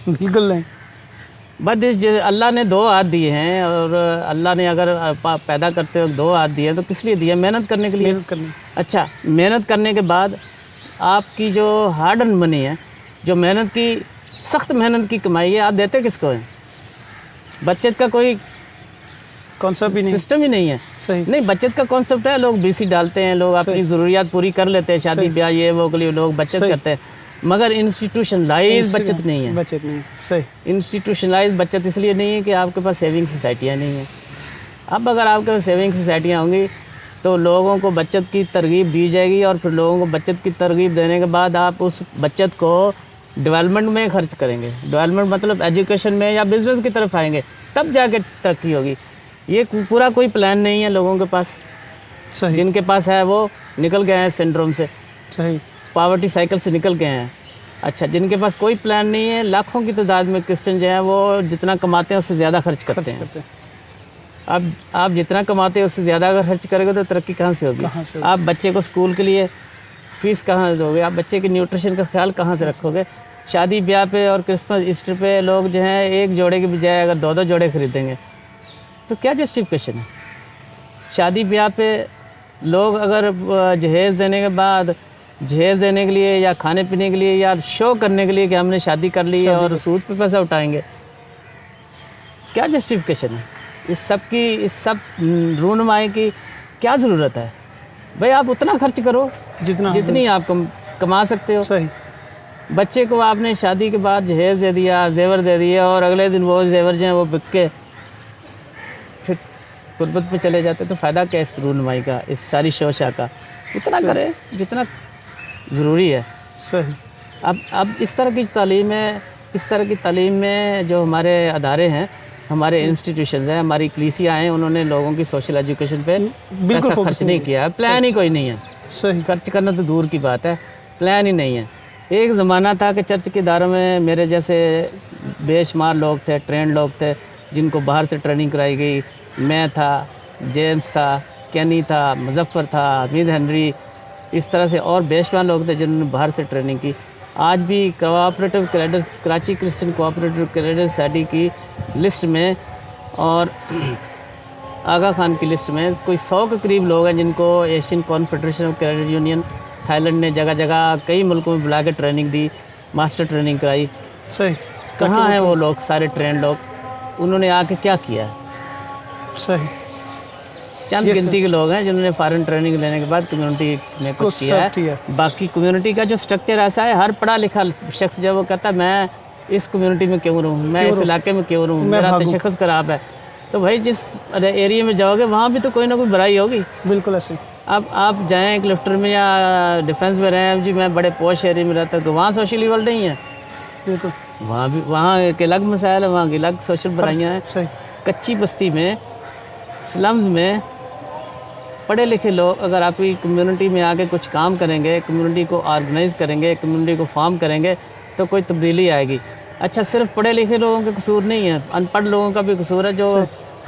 A: बिल्कुल नहीं।
B: बस अल्लाह ने 2 हाथ दिए हैं और अल्लाह ने अगर पैदा करते वक्त 2 हाथ दिए तो किस लिए दिए? मेहनत करने के लिए।
A: मेहनत करनी।
B: अच्छा, मेहनत करने के बाद आपकी जो हार्ड अर्न मनी है, जो मेहनत की, सख्त मेहनत की कमाई है, आप देते किसको हैं? बचत का कोई
A: कॉन्सेप्ट ही नहीं,
B: सिस्टम ही नहीं है।
A: सही।
B: नहीं, बचत का कॉन्सेप्ट है, लोग बीसी डालते हैं, लोग अपनी ज़रूरियात पूरी कर लेते हैं, शादी ब्याह ये वो के लिए लोग बचत करते हैं, मगर इंस्टीट्यूशनलाइज बचत नहीं है।
A: बचत नहीं। सही।
B: इंस्टीट्यूशनलाइज बचत इसलिए नहीं है कि आपके पास सेविंग सोसाइटियाँ नहीं हैं। अब अगर आपके पास सेविंग सोसाइटियाँ होंगी तो लोगों को बचत की तरगीब दी जाएगी और फिर लोगों को बचत की तरगीब देने के बाद आप उस बचत को डेवलपमेंट में खर्च करेंगे। डेवलपमेंट मतलब एजुकेशन में या बिजनेस की तरफ आएंगे, तब जाके तरक्की होगी। ये पूरा कोई प्लान नहीं है लोगों के पास।
A: सही।
B: जिनके पास है वो निकल गए हैं सिंड्रोम से,
A: सही,
B: पावर्टी साइकिल से निकल गए हैं। अच्छा, जिनके पास कोई प्लान नहीं है, लाखों की तादाद में क्रिश्चियन जो है वो जितना कमाते हैं उससे ज़्यादा खर्च करते हैं। अब आप जितना कमाते हैं उससे ज़्यादा अगर खर्च करोगे तो तरक्की कहाँ से होगी? आप बच्चे को स्कूल के लिए फ़ीस कहाँ से दोगे? आप बच्चे के न्यूट्रिशन का ख्याल कहाँ से रखोगे? शादी ब्याह पे और क्रिसमस ईस्टर पे लोग जो हैं एक जोड़े के बजाय अगर 2-2 जोड़े खरीदेंगे तो क्या जस्टिफिकेशन है? शादी ब्याह पे लोग अगर जहेज़ देने के बाद, जहेज़ देने के लिए या खाने पीने के लिए या शो करने के लिए कि हमने शादी कर ली है और सूद पे पैसा उठाएंगे, क्या जस्टिफिकेशन है? इस सब रूनुमाई की क्या ज़रूरत है? भाई आप उतना खर्च करो जितनी आप कमा सकते हो।
A: सही। बच्चे
B: को आपने शादी के बाद जहेज़ दे दिया, जेवर दे दिया और अगले दिन वो जेवर जो हैं वो बिक के फिर गुर्बत पे चले जाते, तो फ़ायदा क्या इस रूनुमाई का, इस सारी शोशा का? उतना करें जितना ज़रूरी है।
A: सही।
B: अब इस तरह की तालीम है, इस तरह की तालीम में जो हमारे अदारे हैं, हमारे इंस्टीट्यूशंस हैं, हमारी कलीसिया हैं, उन्होंने लोगों की सोशल एजुकेशन पे
A: बिल्कुल
B: खर्च नहीं किया। प्लान ही कोई नहीं है।
A: सही।
B: खर्च करना तो दूर की बात है, प्लान ही नहीं है। एक ज़माना था कि चर्च के इदारों में मेरे जैसे बेशुमार लोग थे, ट्रेंड लोग थे, जिनको बाहर से ट्रेनिंग कराई गई। मैं था, जेम्स था, कैनी था, मुजफ्फर था, हमीद हेनरी, इस तरह से और बेशुमार लोग थे जिन्होंने बाहर से ट्रेनिंग की। आज भी cooperative credits, Karachi Christian cooperative credit society की लिस्ट में और आगा खान की लिस्ट में कोई 100 के करीब लोग हैं जिनको Asian confederation of credit union Thailand ने जगह जगह कई मुल्कों में बुला के ट्रेनिंग दी, मास्टर ट्रेनिंग कराई।
A: सही।
B: कहाँ हैं वो लोग, सारे ट्रेंड लोग? उन्होंने आके क्या किया है?
A: सही।
B: चंद गिनती के लोग हैं जिन्होंने फॉरेन ट्रेनिंग लेने के बाद कम्युनिटी में कुछ किया है। बाकी कम्युनिटी का जो स्ट्रक्चर ऐसा है, हर पढ़ा लिखा शख्स जब वो कहता है मैं इस कम्युनिटी में क्यों रहूँ, मैं इस इलाके में क्यों रहूँ, मेरा तशख़्ख़ुस खराब है, तो भाई जिस एरिया में जाओगे वहाँ भी तो कोई ना कोई बुराई होगी।
A: बिल्कुल ऐसे।
B: अब आप जाएँ एक लिफ्टर में या डिफेंस में रहें, जी मैं बड़े पोश एरिया में रहता हूँ, तो वहाँ सोशल इवल नहीं है।
A: बिल्कुल।
B: वहाँ के अलग मसाइल है, वहाँ की अलग सोशल बुराइयाँ हैं।
A: सही।
B: कच्ची बस्ती में, स्लम्स में पढ़े लिखे लोग अगर आपकी कम्युनिटी में आके कुछ काम करेंगे, कम्युनिटी को ऑर्गेनाइज़ करेंगे, कम्युनिटी को फॉर्म करेंगे, तो कोई तब्दीली आएगी। अच्छा, सिर्फ पढ़े लिखे लोगों का कसूर नहीं है, अनपढ़ लोगों का भी कसूर है, जो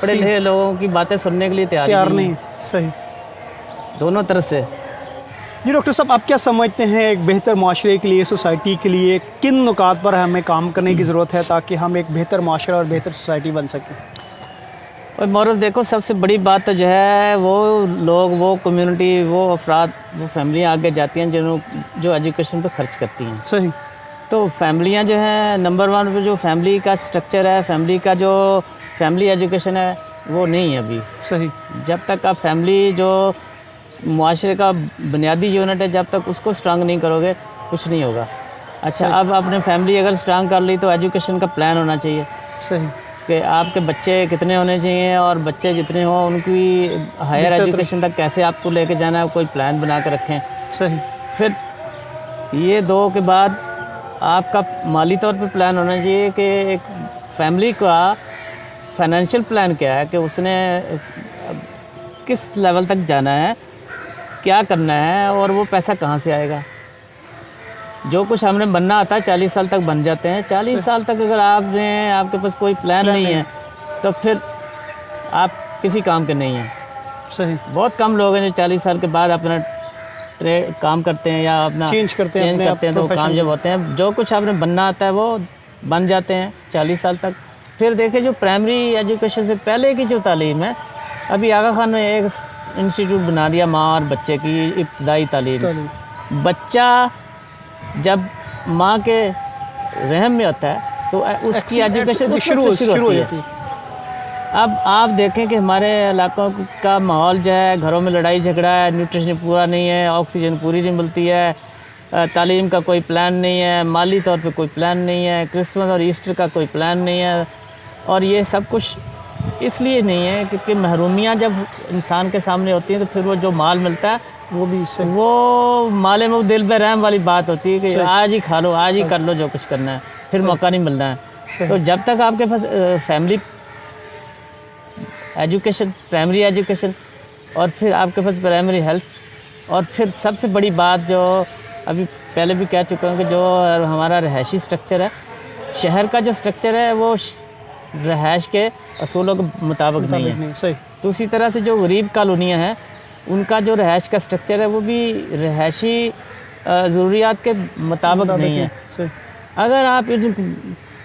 B: पढ़े लिखे लोगों की बातें सुनने के लिए तैयार नहीं।
A: सही।
B: दोनों तरफ से।
A: जी डॉक्टर साहब, आप क्या समझते हैं एक बेहतर माशरे के लिए, सोसाइटी के लिए किन नुकात पर हमें काम करने की ज़रूरत है ताकि हम एक बेहतर माशरा और बेहतर सोसाइटी बन सकें?
B: और मोरस देखो, सबसे बड़ी बात तो जो है वो लोग, वो कम्युनिटी, वो अफराद, वो फैमिलियाँ आगे जाती हैं जो एजुकेशन पे खर्च करती हैं।
A: सही।
B: तो फैमिलियाँ जो हैं, नंबर वन पे जो फैमिली का स्ट्रक्चर है, फैमिली का जो फैमिली एजुकेशन है वो नहीं है अभी।
A: सही।
B: जब तक आप फैमिली जो मुआशरे का बुनियादी यूनिट है, जब तक उसको स्ट्रांग नहीं करोगे कुछ नहीं होगा। अच्छा, अब आपने फैमिली अगर स्ट्रांग कर ली तो एजुकेशन का प्लान होना चाहिए
A: सही।
B: कि आपके बच्चे कितने होने चाहिए और बच्चे जितने हों उनकी हायर एजुकेशन तक कैसे आपको लेके जाना है, कोई प्लान बना कर रखें।
A: सही।
B: फिर ये दो के बाद आपका माली तौर पे प्लान होना चाहिए कि एक फैमिली का फाइनेंशियल प्लान क्या है कि उसने किस लेवल तक जाना है, क्या करना है और वो पैसा कहाँ से आएगा। जो कुछ हमने बनना आता है 40 साल तक बन जाते हैं। 40 साल तक अगर आपके पास कोई प्लान नहीं है तो फिर आप किसी काम के नहीं हैं।
A: सही।
B: बहुत कम लोग हैं जो 40 साल के बाद अपना काम करते हैं या अपना
A: चेंज करते हैं
B: तो कामयाब होते हैं। जो कुछ आपने बनना आता है वो बन जाते हैं 40 साल तक। फिर देखिए, जो प्राइमरी एजुकेशन से पहले की जो तालीम है, अभी आगा खान ने एक इंस्टीट्यूट बना दिया माँ और बच्चे की इब्तदाई तालीम। बच्चा जब माँ के रहम में होता है तो उसकी एजुकेशन शुरू होती है। अब आप देखें कि हमारे इलाकों का माहौल जो है, घरों में लड़ाई झगड़ा है, न्यूट्रिशन पूरा नहीं है, ऑक्सीजन पूरी नहीं मिलती है, तालीम का कोई प्लान नहीं है, माली तौर पे कोई प्लान नहीं है, क्रिसमस और ईस्टर का कोई प्लान नहीं है। और ये सब कुछ इसलिए नहीं है क्योंकि महरूमियाँ जब इंसान के सामने होती हैं तो फिर वो जो माल मिलता है
A: वो भी
B: वो माले में दिल पे रहम वाली बात होती है कि आज ही खा लो, आज ही कर लो जो कुछ करना है, फिर मौका नहीं मिलना है। तो जब तक आपके पास फैमिली एजुकेशन, प्राइमरी एजुकेशन और फिर आपके पास प्राइमरी हेल्थ और फिर सबसे बड़ी बात जो अभी पहले भी कह चुका हूँ कि जो हमारा रहायशी स्ट्रक्चर है, शहर का जो स्ट्रक्चर है वो रहायश के असूलों के मुताबिक नहीं है।
A: सही। तो
B: उसी तरह से जो गरीब कॉलोनियाँ हैं उनका जो रहायश का स्ट्रक्चर है वो भी रहायशी ज़रूरियात के मुताबिक नहीं है।
A: सही।
B: अगर आप इन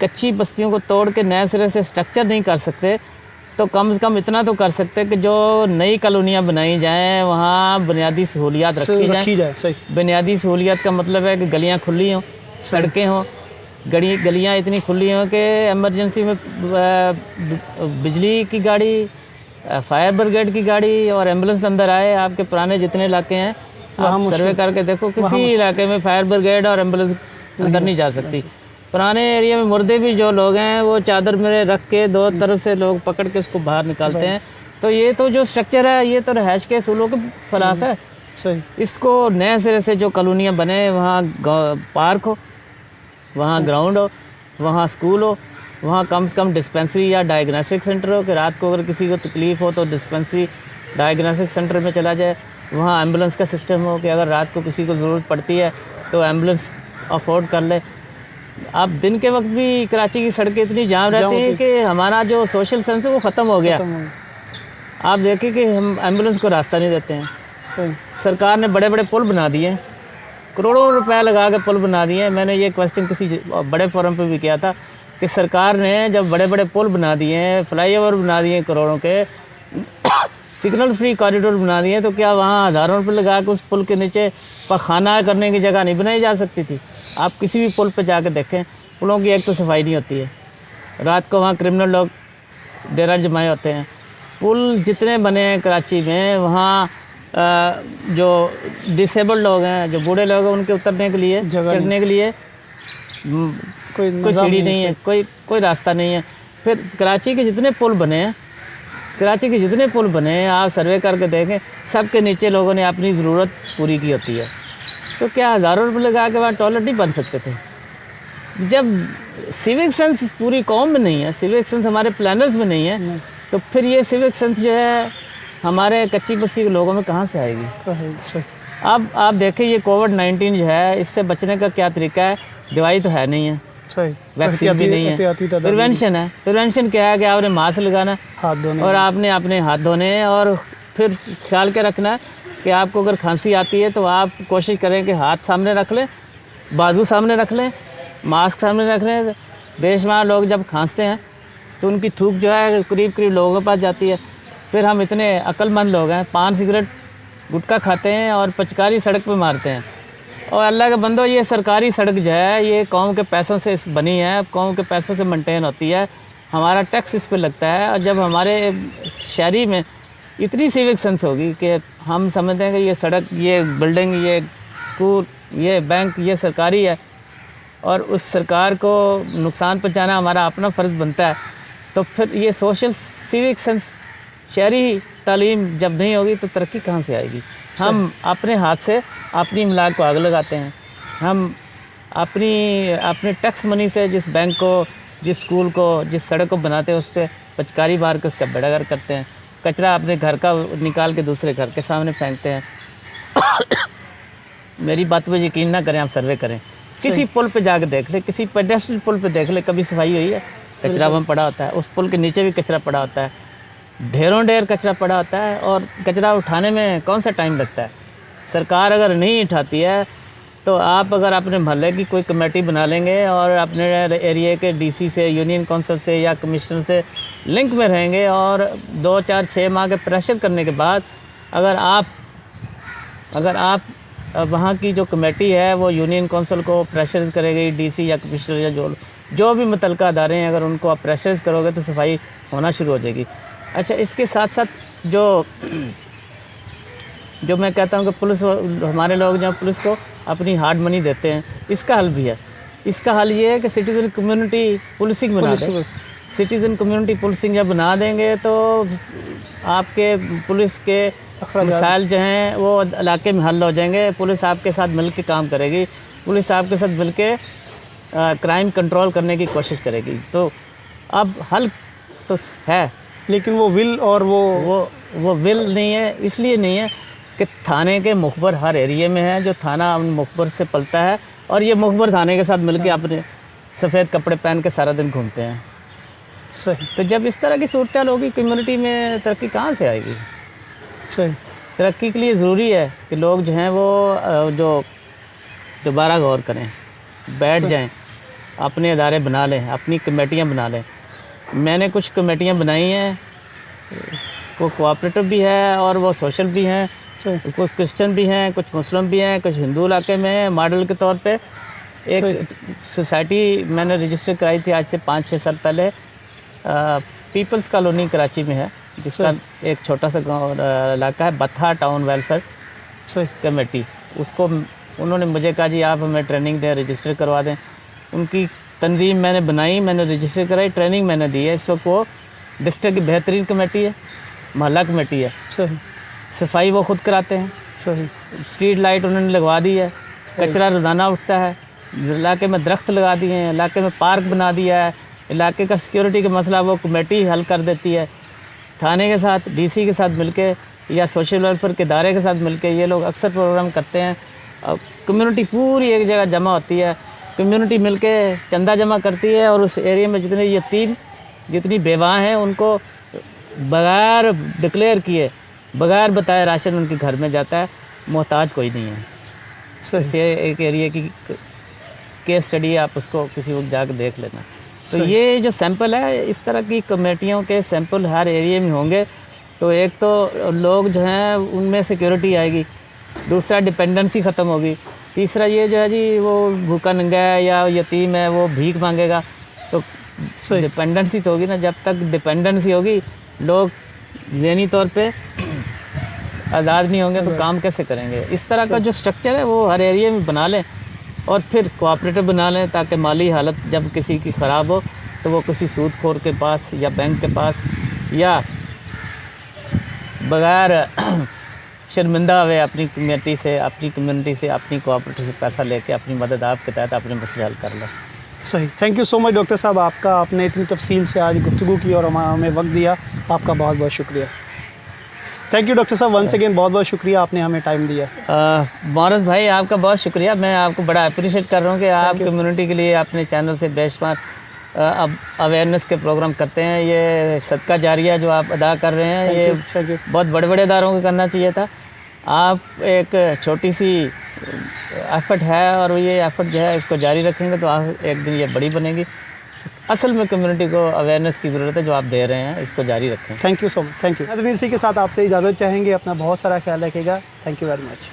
B: कच्ची बस्तियों को तोड़ के नए सिरे से स्ट्रक्चर नहीं कर सकते तो कम से कम इतना तो कर सकते हैं कि जो नई कॉलोनियाँ बनाई जाएं वहाँ बुनियादी सहूलियात रखी जाएं।
A: सही।
B: बुनियादी सहूलियात का मतलब है कि गलियाँ खुली हों, सड़कें हों, गलियाँ इतनी खुली हों कि एमरजेंसी में बिजली की गाड़ी, फायर ब्रिगेड की गाड़ी और एम्बुलेंस अंदर आए। आपके पुराने जितने इलाके हैं आप सर्वे करके देखो, किसी इलाके में फायर ब्रिगेड और एम्बुलेंस अंदर नहीं जा सकती। पुराने एरिया में मुर्दे भी जो लोग हैं वो चादर में रख के दो तरफ से लोग पकड़ के उसको बाहर निकालते हैं। तो ये तो जो स्ट्रक्चर है ये तो रहायश के असूलों के खिलाफ है।
A: सही।
B: इसको नए सिरे से जो कॉलोनियाँ बने, वहाँ पार्क हो, वहाँ ग्राउंड हो, वहाँ स्कूल हो, वहाँ कम से कम डिस्पेंसरी या डायग्नोस्टिक सेंटर हो कि रात को अगर किसी को तकलीफ़ हो तो डिस्पेंसरी डायग्नोस्टिक सेंटर में चला जाए। वहाँ एम्बुलेंस का सिस्टम हो कि अगर रात को किसी को ज़रूरत पड़ती है तो एम्बुलेंस अफोर्ड कर ले। अब दिन के वक्त भी कराची की सड़कें इतनी जाम रहती हैं कि हमारा जो सोशल सेंस है वो ख़त्म हो गया। आप देखें कि हम एम्बुलेंस को रास्ता नहीं देते हैं।
A: सही।
B: सरकार ने बड़े बड़े पुल बना दिए, करोड़ों रुपए लगा के पुल बना दिए। मैंने ये क्वेश्चन किसी बड़े फोरम पे भी किया था कि सरकार ने जब बड़े बड़े पुल बना दिए हैं, फ्लाईओवर बना दिए करोड़ों के, सिग्नल फ्री कॉरिडोर बना दिए, तो क्या वहाँ हज़ारों रुपये लगा के उस पुल के नीचे पखाना करने की जगह नहीं बनाई जा सकती थी? आप किसी भी पुल पे जाके देखें, पुलों की एक तो सफाई नहीं होती है, रात को वहाँ क्रिमिनल लोग डेरा जमाए होते हैं। पुल जितने बने हैं कराची में, वहाँ जो डिसेबल्ड लोग हैं, जो बूढ़े लोग हैं, उनके उतरने के लिए, चढ़ने के लिए कोई सीढ़ी नहीं है, कोई रास्ता नहीं है। फिर कराची के जितने पुल बने हैं, आप सर्वे करके देखें, सब के नीचे लोगों ने अपनी ज़रूरत पूरी की होती है। तो क्या हज़ारों रुपये लगा के वहाँ टॉयलेट नहीं बन सकते थे? जब सिविक सेंस पूरी कौम में नहीं है, सिविक सेंस हमारे प्लानर्स में नहीं है, तो फिर ये सिविक सेंस जो है हमारे कच्ची बस्ती के लोगों में कहाँ से आएगी? अब आप देखें, ये कोविड-19 जो है, इससे बचने का क्या तरीका है? दवाई तो है नहीं है,
A: सही,
B: वैक्सीन भी नहीं है, प्रिवेंशन है। प्रिवेंशन क्या है कि आपने मास्क लगाना, हाथ धोने, और आपने अपने हाथ धोने और फिर ख्याल के रखना है کہ آپ کو اگر کھانسی آتی ہے تو آپ کوشش کریں کہ ہاتھ سامنے رکھ لیں, بازو سامنے رکھ لیں, ماسک سامنے رکھ لیں. بے شمار لوگ جب کھانستے ہیں تو ان کی تھوک جو ہے قریب لوگوں کے پاس جاتی ہے. پھر ہم اتنے عقل مند لوگ ہیں, پان سگریٹ گٹکا کھاتے ہیں اور پچکاری سڑک پہ مارتے ہیں. اور اللہ کے بندو, یہ سرکاری سڑک جو ہے یہ قوم کے پیسوں سے بنی ہے, قوم کے پیسوں سے مینٹین ہوتی ہے, ہمارا ٹیکس اس پہ لگتا ہے. اور جب ہمارے شہری میں اتنی سیوک سینس ہوگی کہ ہم سمجھتے ہیں کہ یہ سڑک, یہ بلڈنگ, یہ اسکول, یہ بینک, یہ سرکاری ہے اور اس سرکار کو نقصان پہنچانا ہمارا اپنا فرض بنتا ہے, تو پھر یہ سوشل سیوک سینس, شہری تعلیم جب نہیں ہوگی تو ترقی کہاں سے آئے گی؟ ہم اپنے ہاتھ سے اپنی املاک کو آگ لگاتے ہیں. ہم اپنے ٹیکس منی سے جس بینک کو, جس اسکول کو, جس سڑک کو بناتے ہیں اس پہ پچکاری مار کے اس کا بیڑا گرک کرتے ہیں. کچرا اپنے گھر کا نکال کے دوسرے گھر کے سامنے پھینکتے ہیں. میری بات پہ یقین نہ کریں, آپ سروے کریں, کسی پل پہ جا کے دیکھ لیں, کسی پیڈسٹل پل پہ دیکھ لیں, کبھی صفائی ہوئی ہے؟ کچرا وہاں پڑا ہوتا ہے, اس پل کے نیچے بھی کچرا پڑا ہوتا ہے, ڈھیروں ڈھیر کچرا پڑا ہوتا ہے. اور کچرا اٹھانے میں کون سا ٹائم لگتا ہے؟ سرکار اگر نہیں اٹھاتی ہے تو آپ اگر اپنے محلے کی کوئی کمیٹی بنا لیں گے اور اپنے ایریے کے ڈی سی سے, یونین کونسل سے یا کمشنر سے لنک میں رہیں گے اور 2 4 6 ماہ کے پریشر کرنے کے بعد اگر آپ وہاں کی جو کمیٹی ہے وہ یونین کونسل کو پریشرز کرے گی, ڈی سی یا کمشنر یا جو بھی متعلقہ ادارے ہیں, اگر ان کو آپ پریشرز کرو گے تو صفائی ہونا شروع ہو جائے گی. اچھا, اس کے ساتھ ساتھ جو میں کہتا ہوں کہ پولیس, ہمارے لوگ جو پولیس کو اپنی ہارڈ منی دیتے ہیں, اس کا حل بھی ہے. اس کا حل یہ ہے کہ سٹیزن کمیونٹی پولیسنگ بنا دیں. سٹیزن کمیونٹی پولیسنگ جب بنا دیں گے تو آپ کے پولیس کے مسائل جو ہیں وہ علاقے میں حل ہو جائیں گے. پولیس آپ کے ساتھ مل کے کام کرے گی, پولیس آپ کے ساتھ مل کے کرائم کنٹرول کرنے کی کوشش کرے گی. تو اب حل تو ہے,
A: لیکن وہ ول اور وہ
B: ول نہیں ہے. اس لیے نہیں ہے کہ تھانے کے مخبر ہر ایریے میں ہیں, جو تھانہ ان مخبر سے پلتا ہے, اور یہ مخبر تھانے کے ساتھ مل کے اپنے سفید کپڑے پہن کے سارا دن گھومتے ہیں.
A: صحیح.
B: تو جب اس طرح کی صورتحال ہوگی کمیونٹی میں, ترقی کہاں سے آئے گی؟
A: صحیح.
B: ترقی کے لیے ضروری ہے کہ لوگ جو ہیں وہ جو دوبارہ غور کریں, بیٹھ جائیں, اپنے ادارے بنا لیں, اپنی کمیٹیاں بنا لیں. میں نے کچھ کمیٹیاں بنائی ہیں, وہ کوآپریٹو بھی ہے اور وہ سوشل بھی ہیں, کچھ کرسچن بھی ہیں, کچھ مسلم بھی ہیں, کچھ ہندو علاقے میں ہیں. ماڈل کے طور پہ ایک سوسائٹی میں نے رجسٹر کرائی تھی آج سے 5 6 سال پہلے, پیپلز کالونی کراچی میں ہے, جس کا ایک چھوٹا سا گاؤں علاقہ ہے, بتھا ٹاؤن ویلفیئر کمیٹی. اس کو انہوں نے مجھے کہا جی آپ ہمیں ٹریننگ دیں, رجسٹر کروا دیں. ان کی تنظیم میں نے بنائی, میں نے رجسٹر کرائی, ٹریننگ میں نے دی ہے. اس وقت وہ ڈسٹرکٹ کی بہترین کمیٹی ہے, محلہ کمیٹی ہے. صفائی وہ خود کراتے ہیں. اسٹریٹ لائٹ انہوں نے لگوا دی ہے, کچرا روزانہ اٹھتا ہے, علاقے میں درخت لگا دیے ہیں, علاقے میں پارک بنا دیا ہے, علاقے کا سیکیورٹی کا مسئلہ وہ کمیٹی حل کر دیتی ہے. تھانے کے ساتھ, ڈی سی کے ساتھ مل کے یا سوشل ویلفیئر کے ادارے کے ساتھ مل کے یہ لوگ اکثر پروگرام کرتے ہیں. کمیونٹی پوری ایک جگہ جمع ہوتی ہے, کمیونٹی مل کے چندہ جمع کرتی ہے, اور اس ایریے میں جتنے یتیم, جتنی بیواں ہیں, ان کو بغیر ڈکلیئر کیے, بغیر بتائے راشن ان کے گھر میں جاتا ہے. محتاج کوئی نہیں ہے. اسے ایک ایریے کی کیس اسٹڈی ہے, آپ اس کو کسی وقت جا کے دیکھ لینا. تو یہ جو سیمپل ہے, اس طرح کی کمیٹیوں کے سیمپل ہر ایریے میں ہوں گے تو ایک تو لوگ جو ہیں ان میں سیکیورٹی آئے گی, دوسرا ڈپینڈنسی ختم ہوگی, تیسرا یہ جو ہے جی وہ بھوکا ننگا ہے یا یتیم ہے وہ بھیک مانگے گا, تو ڈپینڈنسی تو ہوگی نا. جب تک ڈپینڈنسی ہوگی لوگ ذہنی طور پہ آزاد نہیں ہوں گے تو کام کیسے کریں گے؟ اس طرح کا جو سٹرکچر ہے وہ ہر ایریے میں بنا لیں, اور پھر کوآپریٹو بنا لیں, تاکہ مالی حالت جب کسی کی خراب ہو تو وہ کسی سود خور کے پاس یا بینک کے پاس یا بغیر شرمندہ ہوئے اپنی کمیونٹی سے, اپنی کوآپریٹو سے پیسہ لے کے اپنی مدد آپ کے تحت اپنے مسئلے حل کر لیں.
A: صحیح. Thank you so much doctor صاحب, آپ نے اتنی تفصیل سے آج گفتگو کی اور ہمیں وقت دیا, آپ کا بہت بہت شکریہ. تھینک یو ڈاکٹر صاحب, ونس اگین بہت بہت شکریہ, آپ نے ہمیں ٹائم دیا.
B: مورز بھائی آپ کا بہت شکریہ. میں آپ کو بڑا اپریشیٹ کر رہا ہوں کہ آپ کمیونٹی کے لیے اپنے چینل سے بے شمار اویئرنیس کے پروگرام کرتے ہیں. یہ صدقہ جاریہ جو آپ ادا کر رہے ہیں, یہ بہت بڑے بڑے اداروں کو کرنا چاہیے تھا. آپ ایک چھوٹی سی ایفرٹ ہے اور یہ ایفرٹ جو ہے اس کو جاری رکھیں گے تو آپ ایک دن یہ بڑی بنے گی. اصل میں کمیونٹی کو اویئرنیس کی ضرورت ہے جو آپ دے رہے ہیں, اس کو جاری رکھیں.
A: Thank you so much. Thank you. ناظرین اسی کے ساتھ آپ سے اجازت چاہیں گے. اپنا بہت سارا خیال رکھیے گا. Thank you very much.